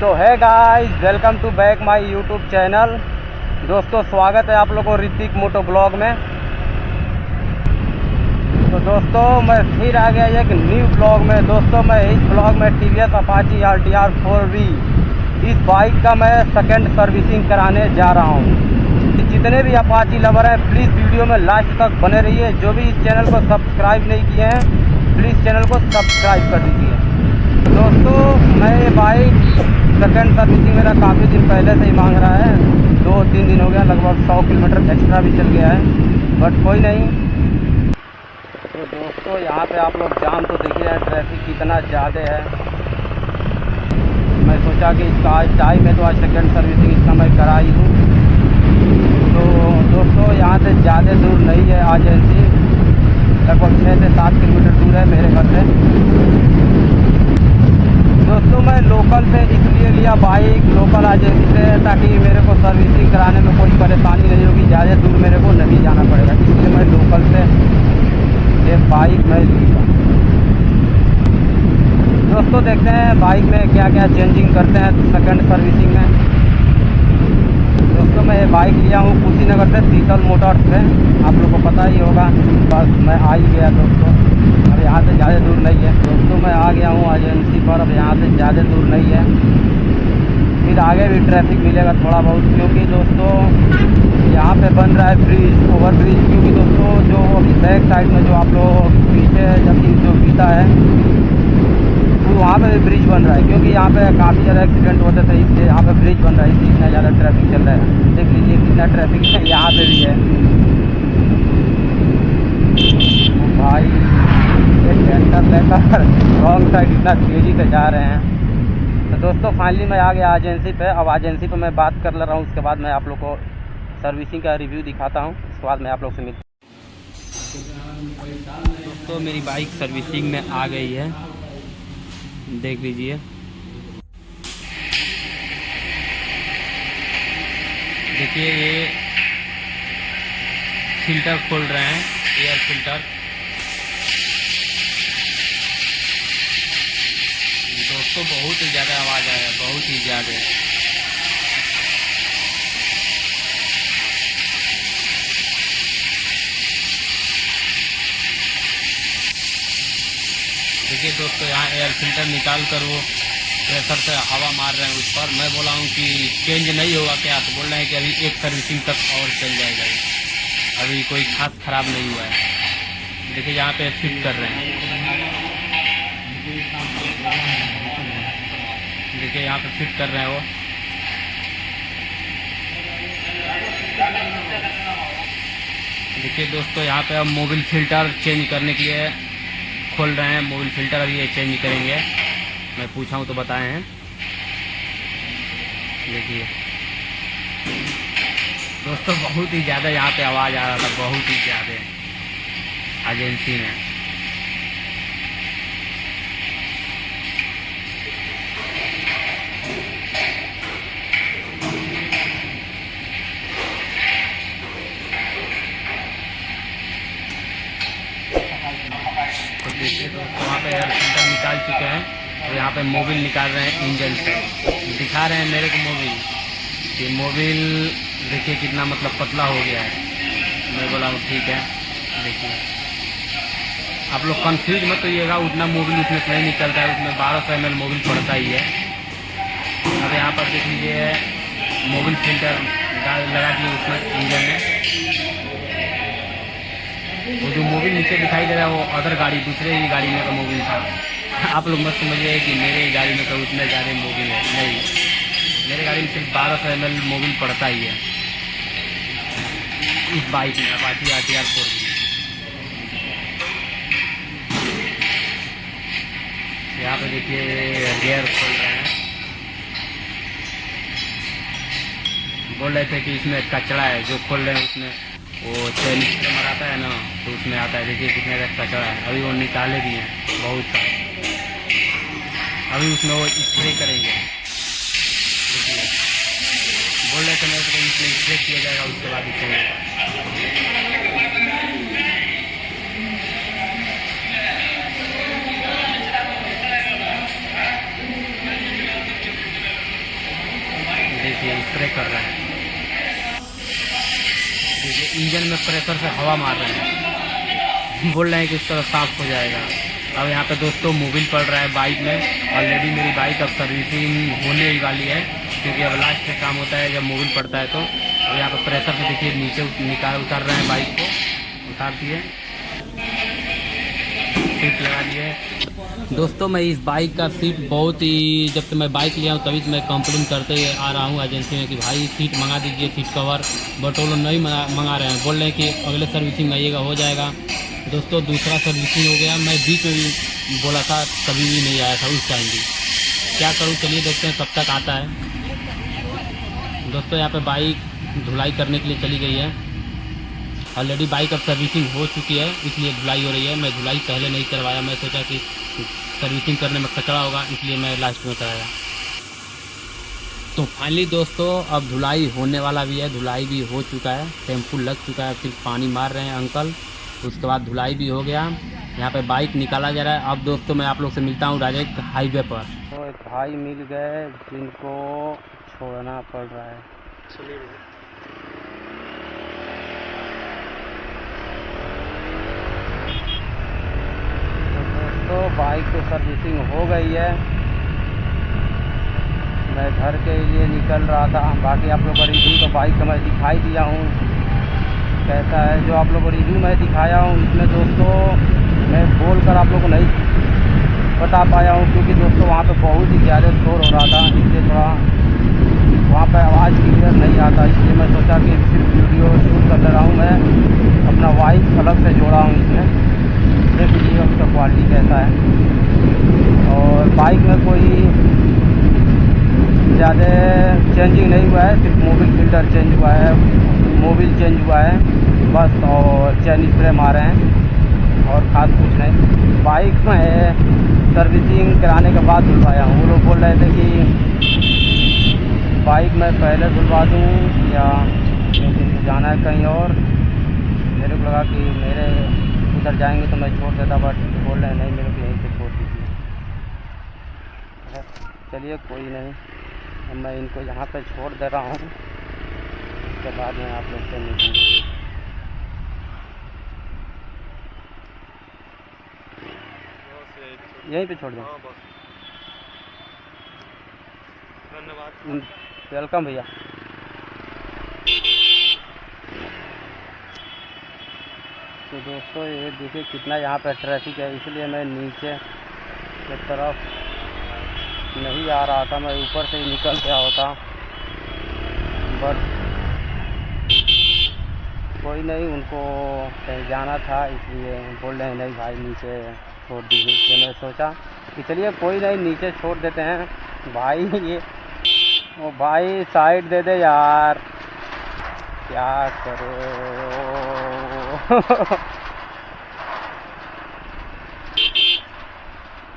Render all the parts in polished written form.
तो है guys, welcome to back my YouTube channel. दोस्तों स्वागत है आप लोगों को ऋतिक मोटो ब्लॉग में। तो दोस्तों मैं फिर आ गया एक न्यू ब्लॉग में। दोस्तों मैं इस ब्लॉग में TVS अपाची RTR 4V इस बाइक का मैं सेकंड सर्विसिंग कराने जा रहा हूँ। जितने भी अपाची लवर हैं प्लीज़ वीडियो में लास्ट तक बने रहिए। जो भी इस चैनल को सब्सक्राइब नहीं किए हैं प्लीज़ चैनल को सब्सक्राइब कर दीजिए। दोस्तों मैं ये बाइक सेकंड सर्विसिंग मेरा काफ़ी दिन पहले से ही मांग रहा है। 2-3 दिन हो गया, लगभग 100 किलोमीटर एक्स्ट्रा भी चल गया है, बट कोई नहीं। तो दोस्तों यहाँ पे आप लोग जाम तो देखिए हैं, ट्रैफिक कितना ज़्यादा है। मैं सोचा कि इसका आज टाइम है तो आज सेकंड सर्विसिंग इसका मैं करा ही दूँ। तो दोस्तों यहाँ से ज़्यादा दूर नहीं है एजेंसी, लगभग 6 से 7 किलोमीटर दूर है मेरे घर से। दोस्तों मैं लोकल से इसलिए लिया बाइक, लोकल एजेंसी से, ताकि मेरे को सर्विसिंग कराने में कोई परेशानी नहीं होगी, ज़्यादा दूर मेरे को नहीं जाना पड़ेगा। इसलिए मैं लोकल से ये बाइक मैं लिया। दोस्तों देखते हैं बाइक में क्या क्या चेंजिंग करते हैं सेकंड सर्विसिंग में। दोस्तों मैं ये बाइक लिया हूँ कुशीनगर से, शीतल मोटर्स से, आप लोग को पता ही होगा। बस मैं आ ही गया दोस्तों, अब यहाँ से ज़्यादा दूर नहीं है। दोस्तों मैं आ गया हूँ एजेंसी पर, अब यहाँ से ज़्यादा दूर नहीं है। फिर आगे भी ट्रैफिक मिलेगा थोड़ा बहुत, क्योंकि दोस्तों यहाँ पे बन रहा है ब्रिज, ओवर ब्रिज। क्योंकि दोस्तों जो अभी बैक साइड में जो आप लोग पीछे जब जो बीता है तो वहाँ पे भी ब्रिज बन रहा है, क्योंकि यहाँ पे काफ़ी ज़्यादा एक्सीडेंट होते थे, इसलिए यहाँ पे ब्रिज बन रहा है, इसलिए इतना ज़्यादा ट्रैफिक चल रहा है। देख लीजिए कितना ट्रैफिक है, यहाँ पे भी है भाई। एक टेंटर लेकर रॉन्ग साइड इतना तेज़ी से जा रहे हैं। तो दोस्तों फाइनली मैं आ गया एजेंसी पे। अब एजेंसी पे मैं बात कर ले रहा हूँ, उसके बाद मैं आप लोग को सर्विसिंग का रिव्यू दिखाता हूँ, उसके बाद मैं आप लोग से मिलता हूँ। दोस्तों मेरी बाइक सर्विसिंग में आ गई है, देख लीजिए। देखिए ये फिल्टर खोल रहे हैं, एयर फिल्टर। दोस्तों बहुत ही ज़्यादा आवाज़ आया, बहुत ही ज़्यादा। देखिए दोस्तों यहाँ एयर फिल्टर निकाल कर वो प्रेशर से हवा मार रहे हैं उस पर। मैं बोला हूँ कि चेंज नहीं होगा क्या, तो बोल रहे हैं कि अभी एक सर्विसिंग तक और चल जाएगा, अभी कोई खास ख़राब नहीं हुआ है। देखिए यहाँ पे फिट कर रहे हैं, देखिए यहाँ पे फिट कर रहे हैं वो। देखिए दोस्तों यहाँ पे अब मोबिल फिल्टर चेंज करने के लिए खोल रहे हैं, मोबिल फिल्टर अभी ये चेंज करेंगे। मैं पूछा हूँ तो बताए हैं। देखिए दोस्तों बहुत ही ज़्यादा यहाँ पे आवाज़ आ रहा था, बहुत ही ज़्यादा एजेंसी में। तो देखिए दोस्तों वहाँ पे एयर फिल्टर निकाल चुके हैं, तो यहाँ पे मोबिल निकाल रहे हैं इंजन से। दिखा रहे हैं मेरे को मोबिल, ये मोबिल देखिए कितना मतलब पतला हो गया है। मैं बोला हूँ ठीक है। देखिए आप लोग कंफ्यूज मत होइएगा, उतना मोबिल उसमें से नहीं निकलता है, उसमें 1200 ml मोबिल पड़ता ही है। अब यहाँ पर देख लीजिए मोबिल फिल्टर लगा दिए उसमें इंजन में। वो जो मोबिल नीचे दिखाई दे रहा है वो अदर गाड़ी, दूसरे ही गाड़ी में का मोबिल था। आप लोग मत समझिए कि मेरे ही गाड़ी में तो उतने ज़्यादा मोबिल है, नहीं। मेरे गाड़ी में सिर्फ 1200 ml मोबिल पड़ता ही है इस बाइक में, अपाची RTR 4V। यहाँ पे देखिए गियर खोल रहे हैं, बोल रहे थे कि इसमें कचरा है, जो खोल रहे हैं उसमें वो चाइनीज कस्टमर आता है ना, तो उसमें आता है। देखिए कितने का कचरा है, अभी वो निकाले भी हैं बहुत सारे, अभी उसमें वो स्प्रे करेंगे। देखिए बोल रहे थे मेरे को इसमें स्प्रे किया जाएगा, उसके बाद इसे देखिए स्प्रे कर रहे हैं, देखिए इंजन में प्रेशर से हवा मार रहे हैं, बोल रहे हैं कि इस तरह साफ़ हो जाएगा। अब यहाँ पे दोस्तों मोबिल पड़ रहा है बाइक में। ऑलरेडी मेरी बाइक अब सर्विसिंग होने ही वाली है, क्योंकि अब लास्ट पे काम होता है जब मोबिल पड़ता है। तो अब यहाँ पे प्रेशर से देखिए नीचे उतार रहे हैं, बाइक को उतार दिए, सीट लगा दिए। दोस्तों मैं इस बाइक का सीट बहुत ही, जब से मैं बाइक लिया हूँ तभी से मैं कंप्लेन करते आ रहा हूँ एजेंसी में कि भाई सीट मंगा दीजिए, सीट कवर, बट वो लोग नहीं मंगा रहे हैं। बोल रहे हैं कि अगले सर्विसिंग आइएगा, हो जाएगा। दोस्तों दूसरा सर्विसिंग हो गया, मैं बीच में भी बोला था, कभी भी नहीं आया था उस टाइम भी। क्या करूँ, चलिए देखते हैं कब तक आता है। दोस्तों यहाँ पे बाइक धुलाई करने के लिए चली गई है। ऑलरेडी बाइक अब सर्विसिंग हो चुकी है, इसलिए धुलाई हो रही है। मैं धुलाई पहले नहीं करवाया, मैं सोचा कि सर्विसिंग करने में कचरा होगा, इसलिए मैं लास्ट में कराया। तो फाइनली दोस्तों अब धुलाई होने वाला भी है, धुलाई भी हो चुका है, टेम्पू लग चुका है, सिर्फ पानी मार रहे हैं अंकल। उसके बाद धुलाई भी हो गया। यहाँ पे बाइक निकाला जा रहा है। अब दोस्तों मैं आप लोग से मिलता हूँ डायरेक्ट हाईवे पर। तो एक भाई मिल गए जिनको छोड़ना पड़ रहा है। तो बाइक तो सर्विसिंग हो गई है, मैं घर के लिए निकल रहा था। बाकी आप लोग को रिव्यू तो बाइक का मैं दिखाई दिया हूँ कैसा है। जो आप लोग को रिव्यू मैं दिखाया हूँ इसमें दोस्तों मैं बोल कर आप लोग को नहीं बता पाया हूँ, क्योंकि दोस्तों वहाँ पे बहुत ही ज़्यादा शोर हो रहा था, इसलिए थोड़ा वहाँ पे आवाज़ क्लियर नहीं आता। इसलिए मैं सोचा कि सिर्फ वीडियो शूट कर ले रहा हूँ। मैं अपना वॉइस अलग से जोड़ा हूँ इसमें, देख लीजिए उसका क्वालिटी कैसा है। और बाइक में कोई ज़्यादा चेंजिंग नहीं हुआ है, सिर्फ मोबिल फिल्टर चेंज हुआ है, मोबिल चेंज हुआ है बस, और चेन स्प्रे मारे हैं और ख़ास कुछ नहीं। बाइक में सर्विसिंग कराने के बाद धुलवाया हूँ। वो लोग बोल रहे थे कि बाइक में पहले धुलवा दूँ या जाना है कहीं और। मेरे को लगा कि मेरे उधर जाएंगे तो मैं छोड़ देता, बट बोल रहे हैं नहीं, मेरे को यहीं पे छोड़ दीजिए। चलिए कोई नहीं, मैं इनको यहाँ पे छोड़ दे रहा हूँ, उसके बाद में आप लोग से मिलूँगा। यहीं पे छोड़ दें। धन्यवाद, वेलकम भैया। तो दोस्तों ये देखिए कितना यहाँ पे ट्रैफिक है, इसलिए मैं नीचे की तरफ नहीं आ रहा था, मैं ऊपर से ही निकल गया होता। बट कोई नहीं, उनको कहीं जाना था इसलिए बोल रहे हैं नहीं भाई नीचे छोड़ दीजिए। इसलिए मैं सोचा कि चलिए कोई नहीं नीचे छोड़ देते हैं। भाई ये ओ भाई साइड दे दे यार, क्या करो।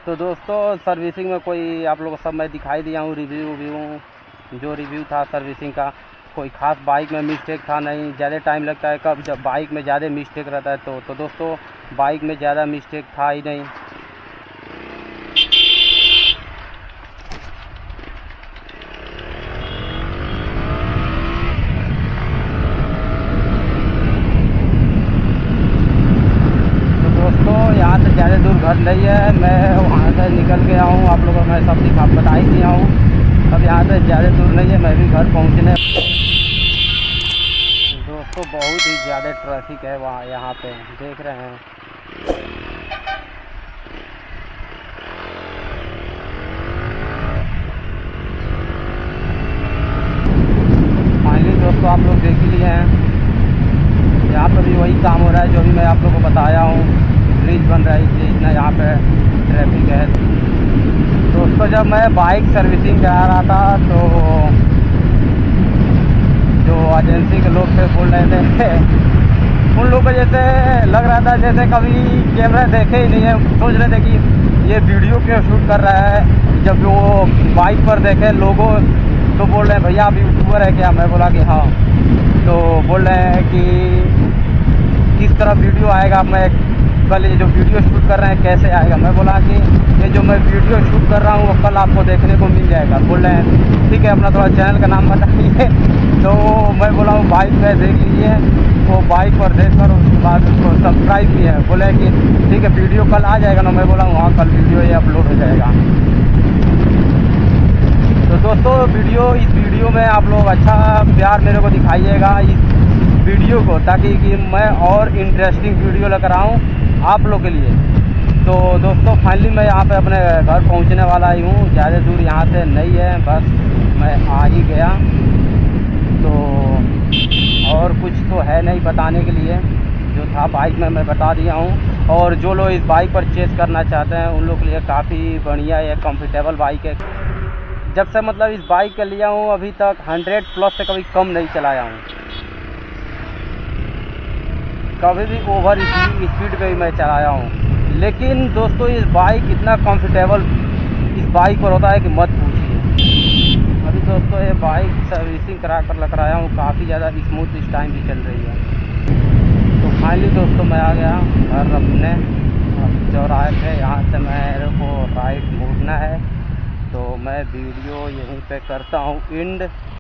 तो दोस्तों सर्विसिंग में कोई आप लोगों को सब मैं दिखाई दिया हूँ, रिव्यू जो रिव्यू था सर्विसिंग का। कोई ख़ास बाइक में मिस्टेक था नहीं, ज़्यादा टाइम लगता है कब जब बाइक में ज़्यादा मिस्टेक रहता है। तो दोस्तों बाइक में ज़्यादा मिस्टेक था ही नहीं। यहाँ से ज़्यादा दूर घर नहीं है, मैं वहाँ से निकल गया हूँ, आप लोगों को मैं सब बता ही दिया हूँ। अब यहाँ से ज़्यादा दूर नहीं है, मैं भी घर पहुँचने। दोस्तों बहुत ही ज़्यादा ट्रैफिक है वहाँ, यहाँ पे देख रहे हैं। फाइनली दोस्तों आप लोग देख ही लिए हैं, यहाँ पर भी वही काम हो रहा है जो भी मैं आप लोगों को बताया हूँ। ब्रिज बन रहा है इसलिए इतना यहाँ पे ट्रैफिक है। दोस्तों जब मैं बाइक सर्विसिंग करा रहा था तो जो एजेंसी के लोग थे बोल रहे थे उन लोगों को जैसे लग रहा था जैसे कभी कैमरा देखे ही नहीं है, सोच रहे थे कि ये वीडियो क्यों शूट कर रहा है। जब वो बाइक पर देखे लोगों तो बोल रहे हैं भैया आप यूट्यूबर है क्या? मैं बोला कि हाँ। तो बोल रहे हैं कि किस तरह वीडियो आएगा, मैं कल ये जो वीडियो शूट कर रहे हैं कैसे आएगा। मैं बोला कि ये जो मैं वीडियो शूट कर रहा हूँ वो कल आपको देखने को मिल जाएगा। बोल रहे हैं ठीक है, अपना थोड़ा चैनल का नाम बताइए। तो मैं बोला हूँ बाइक पे देख लीजिए, वो बाइक पर देख कर उसके बाद उसको सब्सक्राइब भी है। बोले कि ठीक है वीडियो कल आ जाएगा ना। मैं बोला हूँ हाँ, कल वीडियो ये अपलोड हो जाएगा। तो दोस्तों इस वीडियो में आप लोग अच्छा प्यार मेरे को दिखाइएगा इस वीडियो को, ताकि कि मैं और इंटरेस्टिंग वीडियो लेकर आऊँ आप लोग के लिए। तो दोस्तों फाइनली मैं यहाँ पे अपने घर पहुँचने वाला ही हूँ। ज़्यादा दूर यहाँ से नहीं है, बस मैं आ ही गया। तो और कुछ तो है नहीं बताने के लिए, जो था बाइक में मैं बता दिया हूँ। और जो लोग इस बाइक पर चेस करना चाहते हैं उन लोग के लिए काफ़ी बढ़िया है, कंफर्टेबल बाइक है। जब से मतलब इस बाइक के लिया हूँ अभी तक 100 प्लस से कभी कम नहीं चलाया हूँ। कभी भी ओवर स्पीड पे ही मैं चलाया हूँ। लेकिन दोस्तों इस बाइक इतना कंफर्टेबल इस बाइक पर होता है कि मत पूछिए। अभी दोस्तों ये बाइक सर्विसिंग करा कर लग रहा हूँ, काफ़ी ज़्यादा स्मूथ इस टाइम भी चल रही है। तो फाइनली दोस्तों मैं आ गया घर अपने चौराहे पे। यहाँ से मेरे को राइट मुड़ना है। तो मैं वीडियो यहीं पे करता हूँ एंड।